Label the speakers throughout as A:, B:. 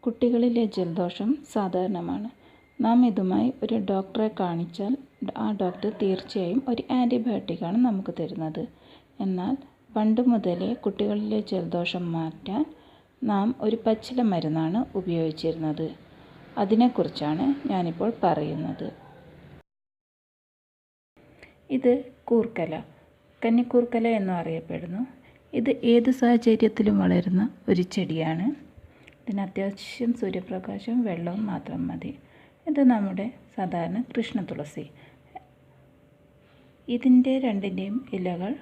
A: കുട്ടികളിലെ ജലദോഷം സാധാരണമാണ്. നാം ഇതുമായി ഒരു ഡോക്ടറെ കാണിച്ചാൽ ആ ഡോക്ടർ തീർച്ചയായും ഒരു ആൻറ്റിബയോട്ടിക്കാണ് നമുക്ക് തരുന്നത്. എന്നാൽ പണ്ട് മുതലേ കുട്ടികളിലെ ജലദോഷം മാറ്റാൻ നാം ഒരു പച്ചില മരുന്നാണ് ഉപയോഗിച്ചിരുന്നത്. അതിനെക്കുറിച്ചാണ് ഞാനിപ്പോൾ പറയുന്നത്. ഇത് കൂർക്കല, കന്നിക്കൂർക്കല എന്നും അറിയപ്പെടുന്നു. ഇത് ഏത് സാഹചര്യത്തിലും വളരുന്ന ഒരു ചെടിയാണ്. ഇതിന് അത്യാവശ്യം സൂര്യപ്രകാശവും വെള്ളവും മാത്രം മതി. ഇത് നമ്മുടെ സാധാരണ കൃഷ്ണ തുളസി. ഇതിൻ്റെ രണ്ടിൻ്റെയും ഇലകൾ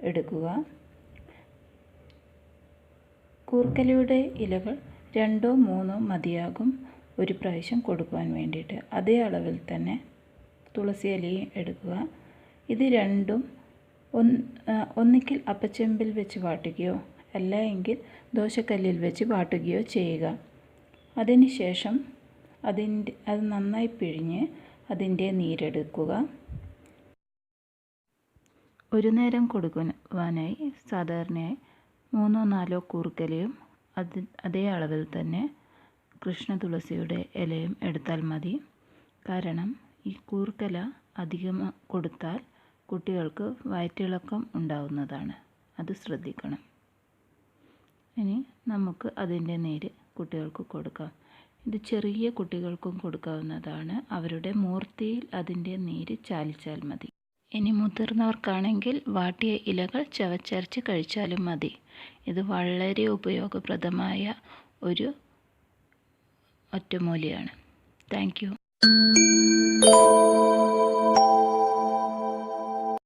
A: എടുക്കുക. കൂർക്കലയുടെ ഇലകൾ 2-3 മതിയാകും ഒരു പ്രാവശ്യം കൊടുക്കുവാൻ വേണ്ടിയിട്ട്. അതേ അളവിൽ തന്നെ തുളസി ഇലയും എടുക്കുക. ഇത് രണ്ടും ഒന്നിക്കിൽ അപ്പച്ചെമ്പിൽ വെച്ച് വാട്ടുകയോ അല്ല എങ്കിൽ ദോശക്കല്ലിൽ വെച്ച് വാട്ടുകയോ ചെയ്യുക. അതിനുശേഷം അത് നന്നായി പിഴിഞ്ഞ് അതിൻ്റെ നീരെടുക്കുക. ഒരു നേരം കൊടുക്കുവാനായി സാധാരണയായി 3-4 കൂർക്കലയും അതേ അളവിൽ തന്നെ കൃഷ്ണ തുളസിയുടെ ഇലയും എടുത്താൽ മതി. കാരണം ഈ കൂർക്കല അധികം കൊടുത്താൽ കുട്ടികൾക്ക് വയറ്റിളക്കം ഉണ്ടാവുന്നതാണ്. അത് ശ്രദ്ധിക്കണം. ഇനി നമുക്ക് അതിൻ്റെ നീര് കുട്ടികൾക്ക് കൊടുക്കാം. ഇത് ചെറിയ കുട്ടികൾക്കും കൊടുക്കാവുന്നതാണ്. അവരുടെ മൂർത്തിയിൽ അതിൻ്റെ നീര് ചാലിച്ചാൽ മതി. ഇനി മുതിർന്നവർക്കാണെങ്കിൽ വാട്ടിയ ഇലകൾ ചവച്ചരച്ച് കഴിച്ചാലും മതി. ഇത് വളരെ ഉപയോഗപ്രദമായ ഒരു ഒറ്റമൂലിയാണ്. Thank you.